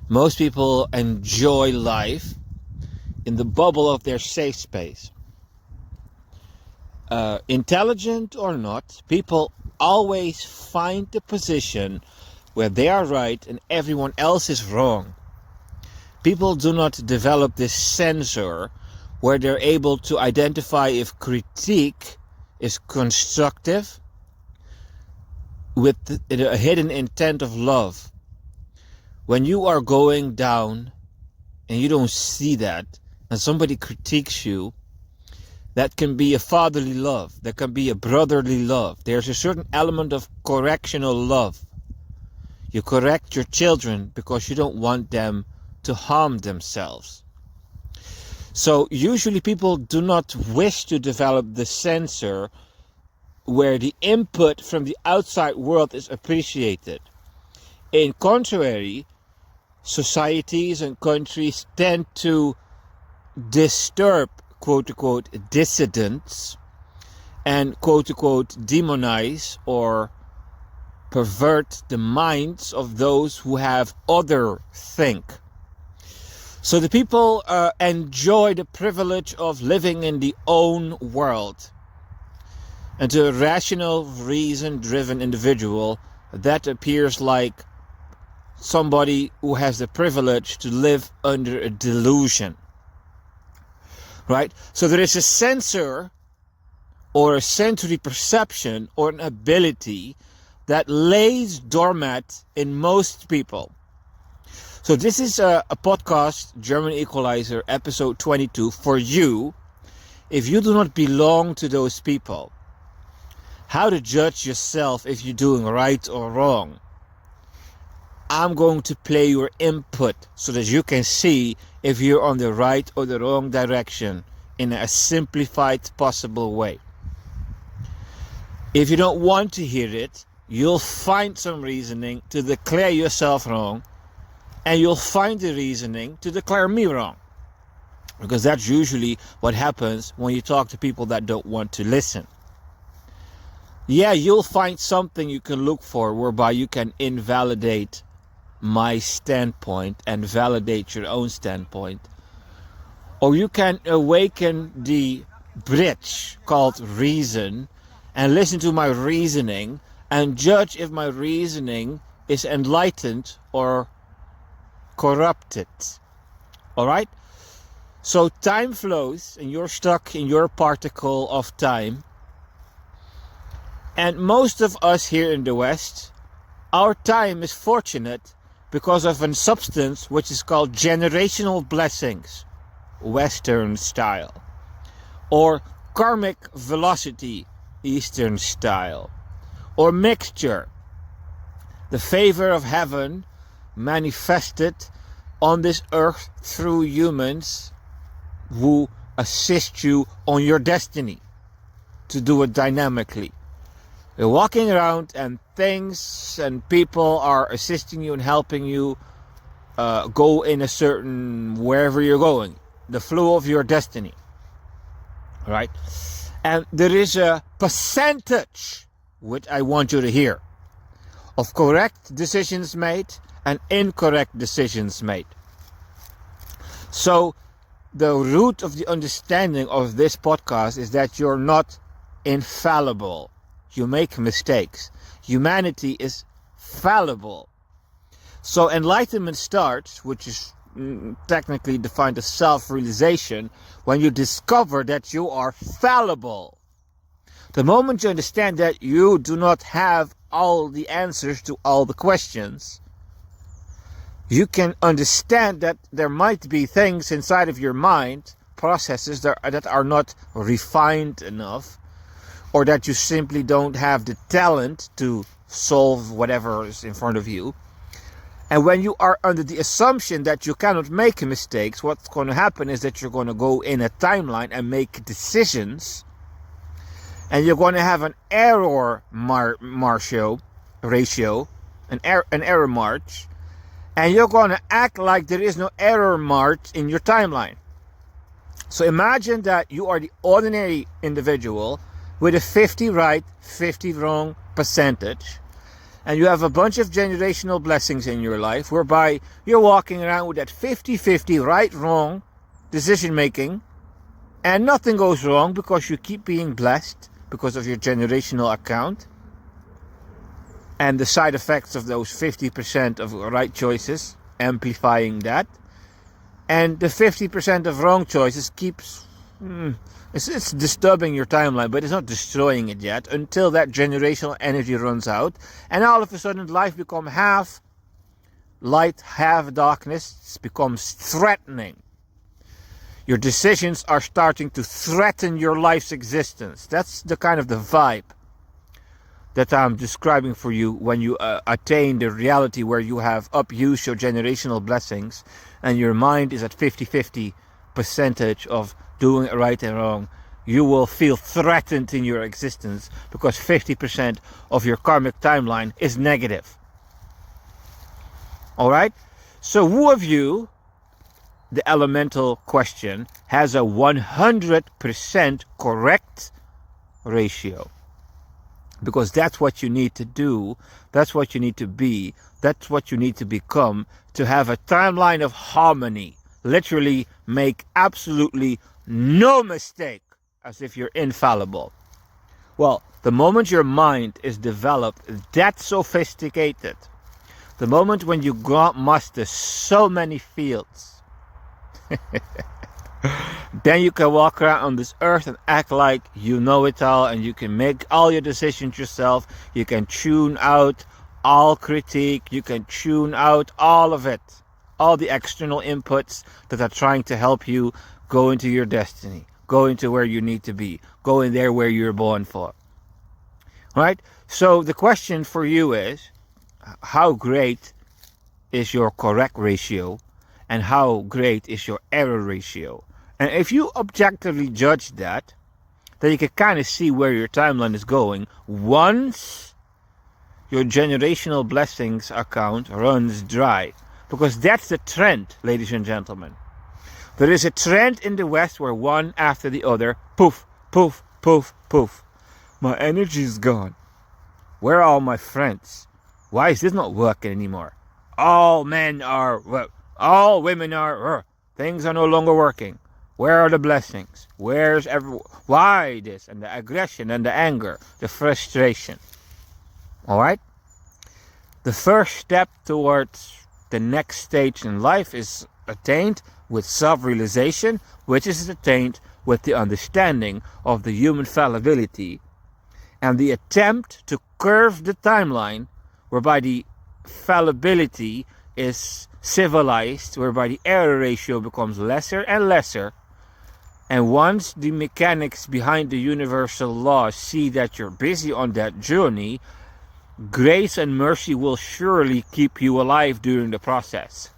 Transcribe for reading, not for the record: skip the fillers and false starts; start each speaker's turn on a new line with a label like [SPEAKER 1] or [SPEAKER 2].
[SPEAKER 1] Most people enjoy life in the bubble of their safe space. Intelligent or not, people always find the position where they are right and everyone else is wrong. People do not develop this sensor where they're able to identify if critique is constructive with a hidden intent of love. When you are going down and you don't see that, and somebody critiques you, that can be a fatherly love, that can be a brotherly love. There's a certain element of correctional love. You correct your children because you don't want them to harm themselves. So usually people do not wish to develop the sensor where the input from the outside world is appreciated. In contrary, societies and countries tend to disturb quote-unquote dissidents and quote-unquote demonize or pervert the minds of those who have other think. So the people enjoy the privilege of living in the own world. And to a rational, reason-driven individual, that appears like somebody who has the privilege to live under a delusion. Right? So there is a sensor or a sensory perception or an ability that lays dormant in most people. So this is a podcast, German Equalizer, episode 22, for you, if you do not belong to those people. How to judge yourself if you're doing right or wrong. I'm going to play your input so that you can see if you're on the right or the wrong direction in a simplified possible way. If you don't want to hear it, you'll find some reasoning to declare yourself wrong, and you'll find the reasoning to declare me wrong. Because that's usually what happens when you talk to people that don't want to listen. Yeah, you'll find something you can look for whereby you can invalidate my standpoint and validate your own standpoint. Or you can awaken the bridge called reason and listen to my reasoning and judge if my reasoning is enlightened or corrupted. Alright? So time flows and you're stuck in your particle of time. And most of us here in the West, our time is fortunate because of a substance which is called generational blessings, Western style, or karmic velocity, Eastern style, or mixture, the favor of heaven manifested on this earth through humans who assist you on your destiny to do it dynamically. You're walking around and things and people are assisting you and helping you go in a certain, wherever you're going, the flow of your destiny. Right? And there is a percentage, which I want you to hear, of correct decisions made and incorrect decisions made. So the root of the understanding of this podcast is that you're not infallible. You make mistakes. Humanity is fallible. So enlightenment starts, which is technically defined as self-realization, when you discover that you are fallible. The moment you understand that you do not have all the answers to all the questions, you can understand that there might be things inside of your mind, processes that are not refined enough, or that you simply don't have the talent to solve whatever is in front of you. And when you are under the assumption that you cannot make mistakes, what's going to happen is that you're going to go in a timeline and make decisions, and you're going to have an error ratio, an error march, and you're going to act like there is no error march in your timeline. So imagine that you are the ordinary individual with a 50 right, 50 wrong percentage, and you have a bunch of generational blessings in your life whereby you're walking around with that 50-50 right-wrong decision making, and nothing goes wrong because you keep being blessed because of your generational account and the side effects of those 50% of right choices amplifying that, and the 50% of wrong choices keeps it's disturbing your timeline, but it's not destroying it yet until that generational energy runs out, and all of a sudden life becomes half light, half darkness. It becomes threatening. Your decisions are starting to threaten your life's existence. That's the kind of the vibe that I'm describing for you when you attain the reality where you have upused your generational blessings and your mind is at 50-50 percentage of doing right and wrong. You will feel threatened in your existence because 50% of your karmic timeline is negative. Alright? So who of you, the elemental question, has a 100% correct ratio? Because that's what you need to do, that's what you need to be, that's what you need to become to have a timeline of harmony. Literally make absolutely no mistake, as if you're infallible. Well, the moment your mind is developed that sophisticated, the moment when you master so many fields, then you can walk around on this earth and act like you know it all, and you can make all your decisions yourself. You can tune out all critique. You can tune out all of it. All the external inputs that are trying to help you go into your destiny. Go into where you need to be. Go in there where you're born for. Right? So the question for you is, how great is your correct ratio? And how great is your error ratio? And if you objectively judge that, then you can kind of see where your timeline is going once your generational blessings account runs dry. Because that's the trend, ladies and gentlemen. There is a trend in the West where one after the other, poof, poof, poof, poof. My energy is gone. Where are all my friends? Why is this not working anymore? All men are, all women are, things are no longer working. Where are the blessings? Where's why this? And the aggression and the anger, the frustration. Alright? The first step towards the next stage in life is attained with self-realization, which is attained with the understanding of the human fallibility and the attempt to curve the timeline whereby the fallibility is civilized, whereby the error ratio becomes lesser and lesser. And once the mechanics behind the universal laws see that you're busy on that journey, grace and mercy will surely keep you alive during the process.